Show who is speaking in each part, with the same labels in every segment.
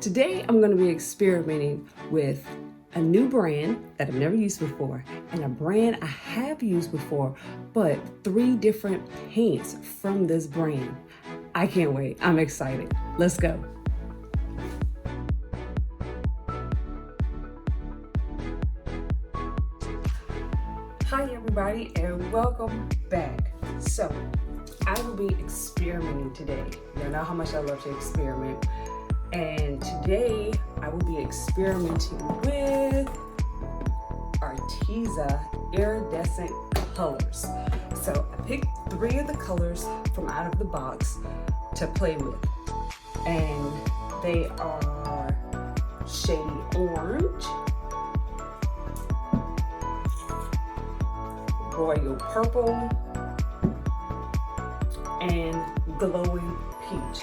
Speaker 1: Today I'm going to be experimenting with a new brand that I've never used before and a brand I have used before, but 3 different paints from this brand. I can't wait. I'm excited. Let's go. Hi everybody and welcome back. So I will be experimenting today. You know how much I love to experiment. And today I will be experimenting with Arteza Iridescent colors. So I picked 3 of the colors from out of the box to play with. And they are Shady Orange, Royal Purple, and Glowing Peach.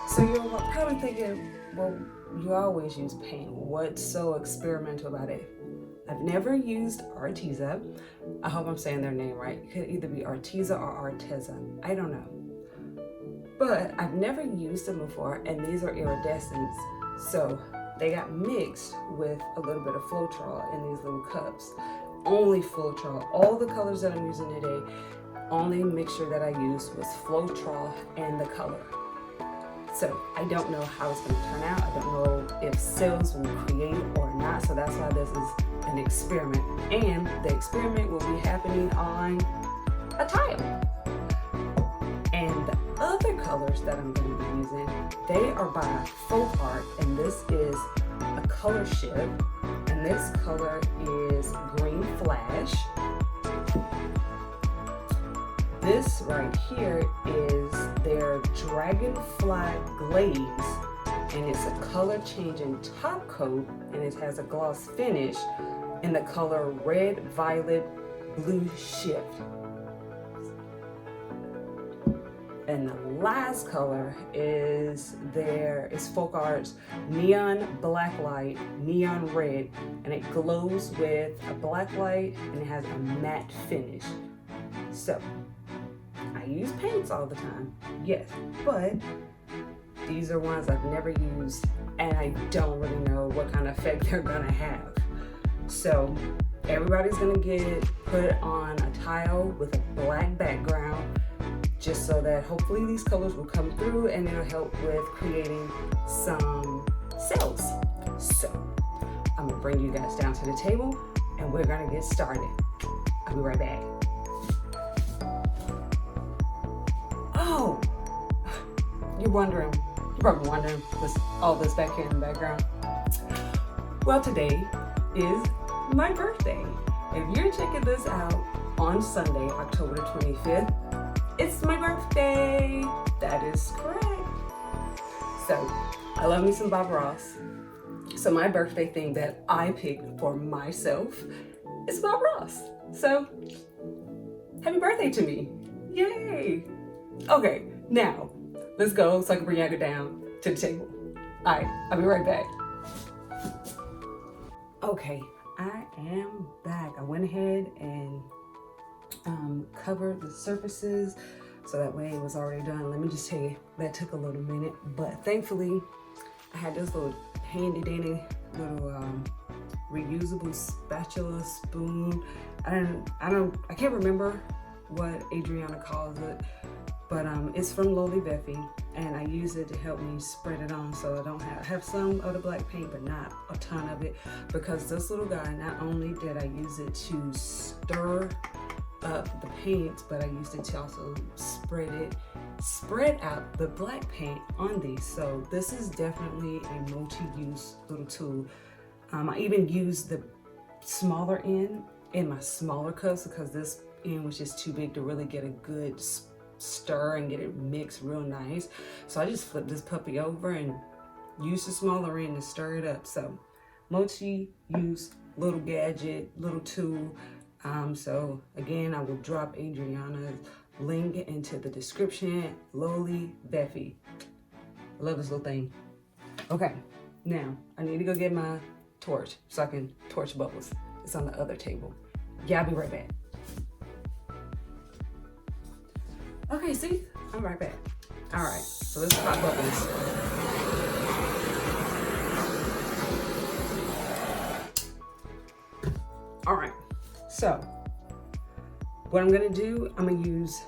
Speaker 1: So you're probably thinking, well, you always use paint. What's so experimental about it? I've never used Arteza. I hope I'm saying their name right. It could either be Arteza or Arteza. I don't know. But I've never used them before, and these are iridescents. So they got mixed with a little bit of Floetrol in these little cups. Only Floetrol. All the colors that I'm using today, only mixture that I used was Floetrol and the color. So I don't know how it's going to turn out. I don't know if cells will create or not. So that's why this is an experiment. And the experiment will be happening on a tile. And the other colors that I'm going to be using, they are by FolkArt. And this is a color shift. And this color is Green Flash. This right here is their Dragonfly Glaze, and it's a color changing top coat, and it has a gloss finish in the color Red Violet Blue Shift. And the last color is FolkArts Neon Black Light, Neon Red, and it glows with a black light and it has a matte finish. So I use paints all the time, yes, but these are ones I've never used and I don't really know what kind of effect they're gonna have. So everybody's gonna get put on a tile with a black background, just so that hopefully these colors will come through and it'll help with creating some cells. So I'm gonna bring you guys down to the table and we're gonna get started. I'll be right back. Oh, you're probably wondering what's all this back here in the background. Well, today is my birthday. If you're checking this out on Sunday, October the 25th, it's my birthday. That is correct. So I love me some Bob Ross. So my birthday thing that I picked for myself is Bob Ross. So happy birthday to me. Yay. Okay, now let's go so I can bring you down to the table. All right, I'll be right back. Okay, I am back. I went ahead and covered the surfaces so that way it was already done. Let me just tell you, that took a little minute, but thankfully I had this little handy dandy little reusable spatula spoon. I can't remember what Adriana calls it, but it's from LoliVefe, and I use it to help me spread it on so I don't have some of the black paint, but not a ton of it, because this little guy, not only did I use it to stir up the paint, but I used it to also spread out the black paint on these. So this is definitely a multi-use little tool. I even used the smaller end in my smaller cups because this end was just too big to really get a good stir and get it mixed real nice. So I just flipped this puppy over and used the smaller end to stir it up. So multi-use little gadget, little tool. So again, I will drop Adriana's link into the description. LoliVefe. I love this little thing. Okay, now I need to go get my torch so I can torch bubbles. It's on the other table. Yeah, I'll be right back. Okay, see? I'm right back. All right, so let's pop bubbles. So what I'm gonna do, I'm gonna use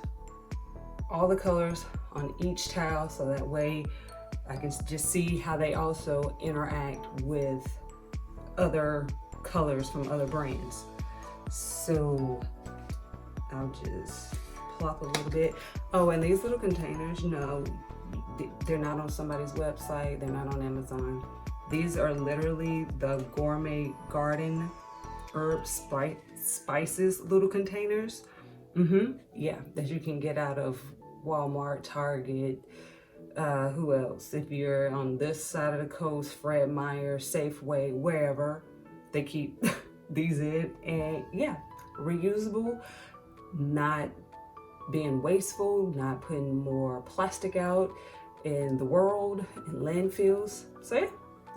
Speaker 1: all the colors on each towel so that way I can just see how they also interact with other colors from other brands. So I'll just plop a little bit. Oh, and these little containers, no, they're not on somebody's website. They're not on Amazon. These are literally the Gourmet Garden herb spices little containers. Yeah, that you can get out of Walmart, Target, who else? If you're on this side of the coast, Fred Meyer, Safeway, wherever, they keep these in. And yeah, reusable, not being wasteful, not putting more plastic out in the world, in landfills. So yeah,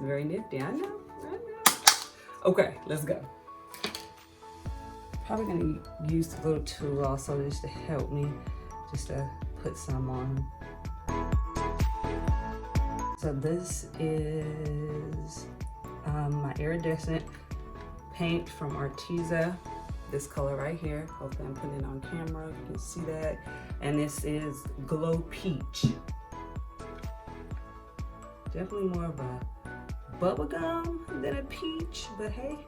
Speaker 1: very nifty, I know. Okay, let's go. Probably gonna use the little tool also just to help me, just to put some on. So this is my Iridescent paint from Arteza. This color right here. Hopefully I'm putting it on camera. You can see that. And this is Glow Peach. Definitely more of a bubblegum than a peach, but hey,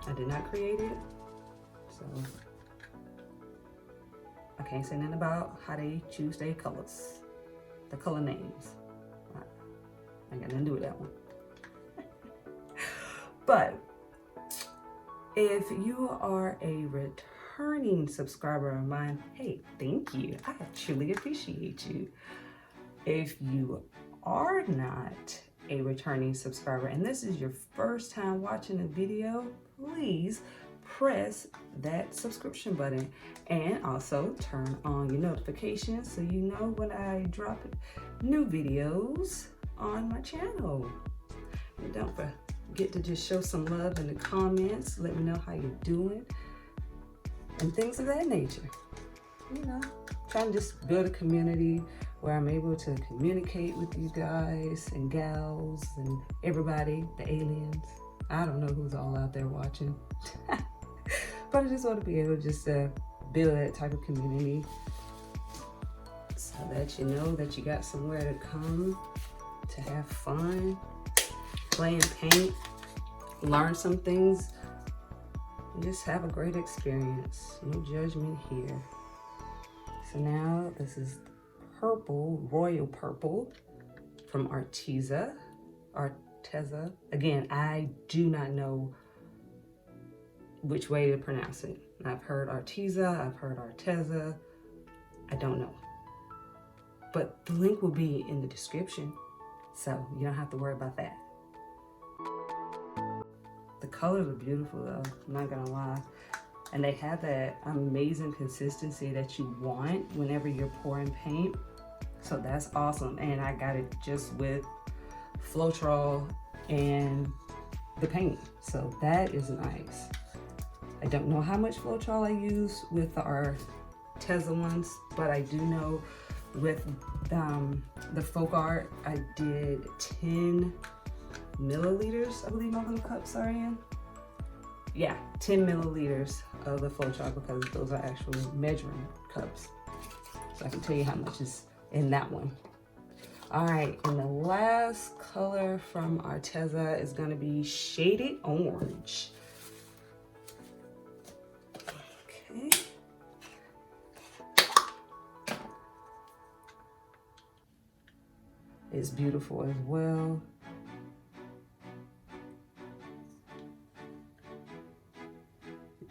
Speaker 1: I did not create it, so I can't say nothing about how they choose their colors, the color names. I ain't got nothing to do with that one. But if you are a returning subscriber of mine, hey, thank you. I truly appreciate you. If you are not a returning subscriber and this is your first time watching a video, please press that subscription button and also turn on your notifications so you know when I drop new videos on my channel. And don't forget to just show some love in the comments. Let me know how you're doing and things of that nature. You know, trying to just build a community where I'm able to communicate with you guys and gals and everybody, the aliens. I don't know who's all out there watching. But I just want to be able to just build that type of community so that you know that you got somewhere to come to have fun, play and paint, learn some things, and just have a great experience. No judgment here. So now this is purple, royal purple from Arteza. Again, I do not know which way to pronounce it. I've heard Arteza, I've heard Arteza. I don't know. But the link will be in the description, so you don't have to worry about that. The colors are beautiful though, I'm not gonna lie. And they have that amazing consistency that you want whenever you're pouring paint. So that's awesome. And I got it just with Floetrol and the paint. So that is nice. I don't know how much Floetrol I use with the Arteza ones, but I do know with the FolkArt, I did 10 milliliters, I believe my little cups are in. Yeah, 10 milliliters of the Floetrol because those are actually measuring cups. So I can tell you how much is in that one. All right, and the last color from Arteza is gonna be Shady Orange. Okay. It's beautiful as well.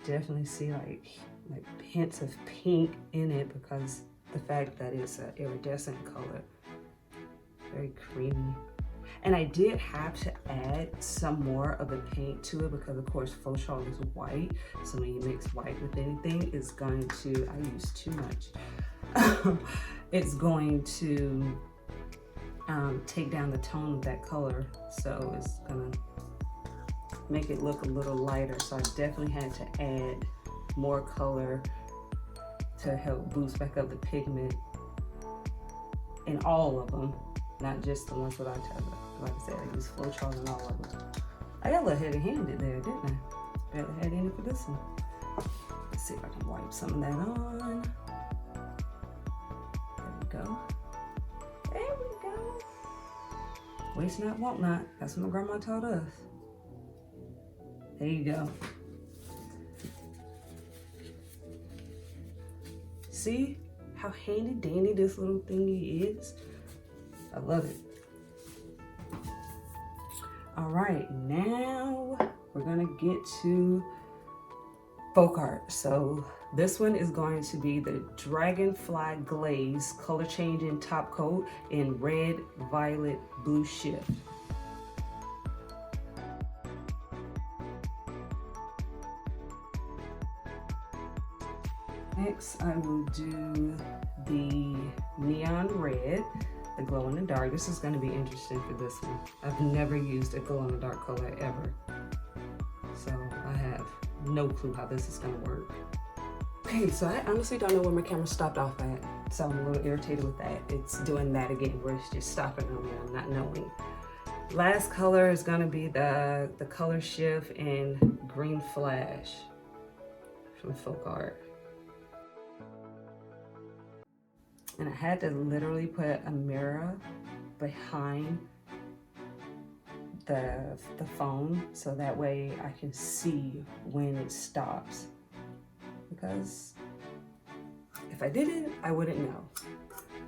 Speaker 1: Definitely see like hints of pink in it because the fact that it's an iridescent color. Very creamy. And I did have to add some more of the paint to it because of course Floetrol is white. So when you mix white with anything, it's going to, I use too much. It's going to take down the tone of that color. So it's gonna make it look a little lighter. So I definitely had to add more color to help boost back up the pigment in all of them, not just the ones that I tell. Like I said, I use Floetrol in all of them. I got a little heavy-handed there, didn't I? Barely had any for this one. Let's see if I can wipe some of that on. There we go. There we go. Waste not, want not. That's what my grandma told us. There you go. See how handy dandy this little thingy is? I love it. All right, now we're gonna get to FolkArt. So this one is going to be the Dragonfly Glaze color changing top coat in red, violet, blue shift. Next, I will do the neon red, the glow in the dark. This is going to be interesting for this one. I've never used a glow in the dark color ever, so I have no clue how this is going to work. Okay, so I honestly don't know where my camera stopped off at, so I'm a little irritated with that. It's doing that again, where it's just stopping on me. I'm not knowing. Last color is going to be the color shift in Green Flash from FolkArt. And I had to literally put a mirror behind the phone so that way I can see when it stops. Because if I didn't, I wouldn't know.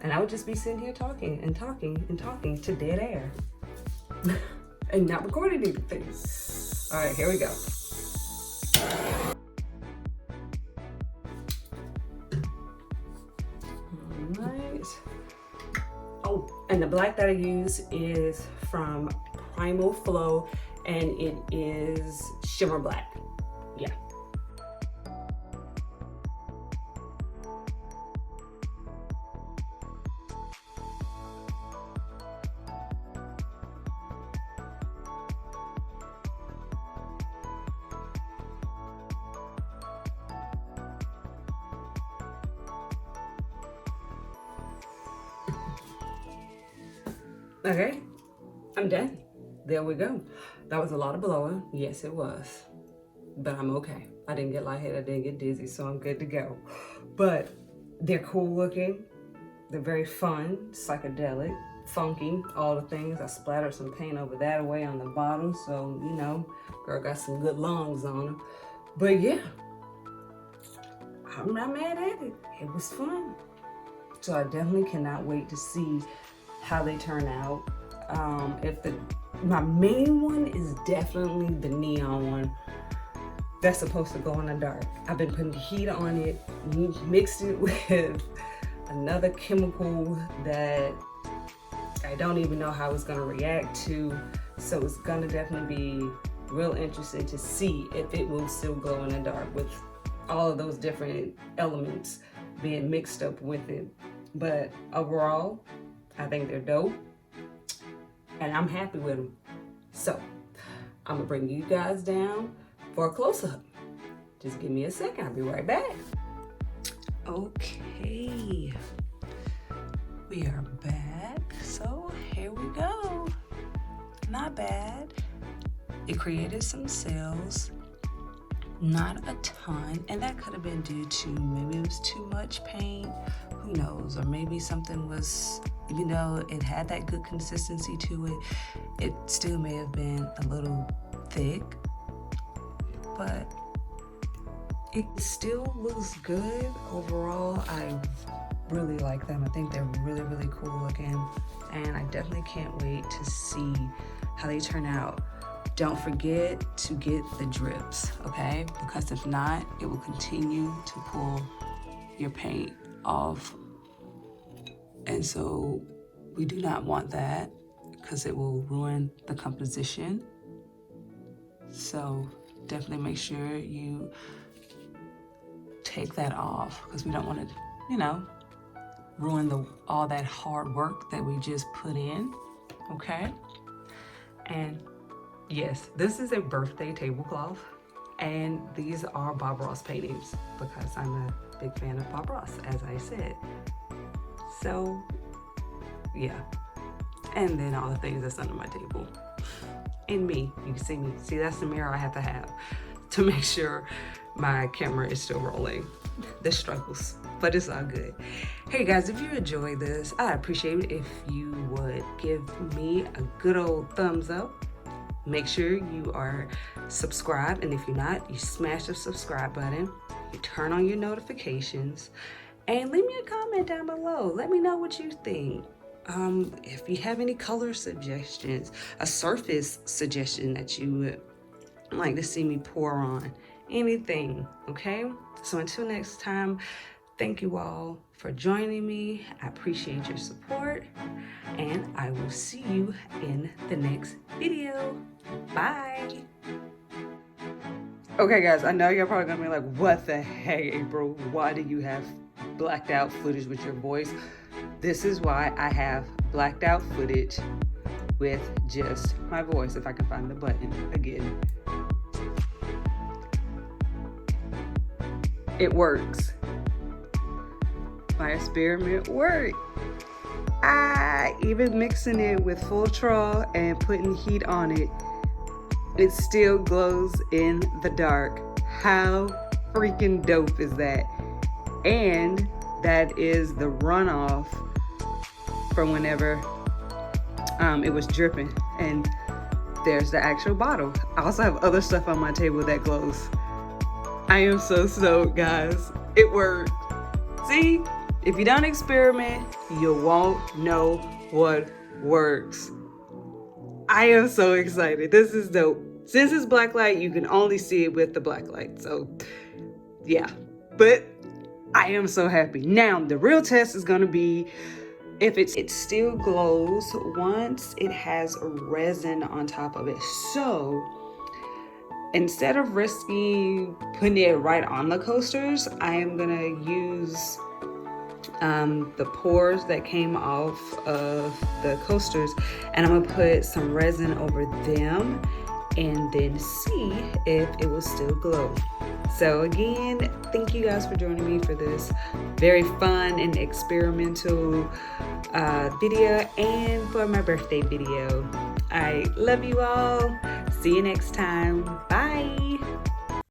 Speaker 1: And I would just be sitting here talking and talking and talking to dead air and not recording anything. All right, here we go. Oh, and the black that I use is from Primal Flow, and it is shimmer black. Yeah. Okay, I'm done. There we go. That was a lot of blowing. Yes, it was. But I'm okay. I didn't get lightheaded, I didn't get dizzy, so I'm good to go. But they're cool looking. They're very fun, psychedelic, funky, all the things. I splattered some paint over that away on the bottom, so, you know, girl got some good lungs on her. But yeah, I'm not mad at it. It was fun. So I definitely cannot wait to see how they turn out. My main one is definitely the neon one that's supposed to go in the dark. I've been putting heat on it, mixed it with another chemical that I don't even know how it's gonna react to. So it's gonna definitely be real interesting to see if it will still glow in the dark with all of those different elements being mixed up with it. But overall, I think they're dope, and I'm happy with them. So I'm gonna bring you guys down for a close-up. Just give me a second, I'll be right back. Okay, we are back. So here we go. Not bad. It created some sales, not a ton, and that could have been due to maybe it was too much paint, who knows, or maybe something was, even though it had that good consistency to it, it still may have been a little thick, but it still looks good. Overall, I really like them. I think they're really, really cool looking, and I definitely can't wait to see how they turn out. Don't forget to get the drips, okay? Because if not, it will continue to pull your paint off. And so we do not want that because it will ruin the composition. So definitely make sure you take that off because we don't want to, you know, ruin all that hard work that we just put in, okay? And yes, this is a birthday tablecloth, and these are Bob Ross paintings because I'm a big fan of Bob Ross, as I said. So, yeah. And then all the things that's under my table. And me, you can see me. See, that's the mirror I have to have to make sure my camera is still rolling. The struggles, but it's all good. Hey guys, if you enjoyed this, I appreciate it if you would give me a good old thumbs up. Make sure you are subscribed, and if you're not, you smash the subscribe button, you turn on your notifications, and leave me a comment down below. Let me know what you think. If you have any color suggestions, a surface suggestion that you would like to see me pour on, anything, okay? So until next time, thank you all for joining me. I appreciate your support, and I will see you in the next video. Bye. Okay guys, I know you're probably gonna be like, what the heck, April? Why do you have blacked out footage with your voice? This is why I have blacked out footage with just my voice, if I can find the button again. It works. My experiment worked. Even mixing it with Full-Troll and putting heat on it, it still glows in the dark. How freaking dope is that? And that is the runoff from whenever it was dripping. And there's the actual bottle. I also have other stuff on my table that glows. I am so stoked, guys. It worked. See, if you don't experiment, you won't know what works. I am so excited. This is dope. Since it's black light, you can only see it with the black light. So yeah, but I am so happy. Now, the real test is gonna be if it still glows once it has resin on top of it. So instead of risking putting it right on the coasters, I am gonna use the pores that came off of the coasters, and I'm gonna put some resin over them and then see if it will still glow. So again, thank you guys for joining me for this very fun and experimental video, and for my birthday video. I love you all. See you next time. Bye.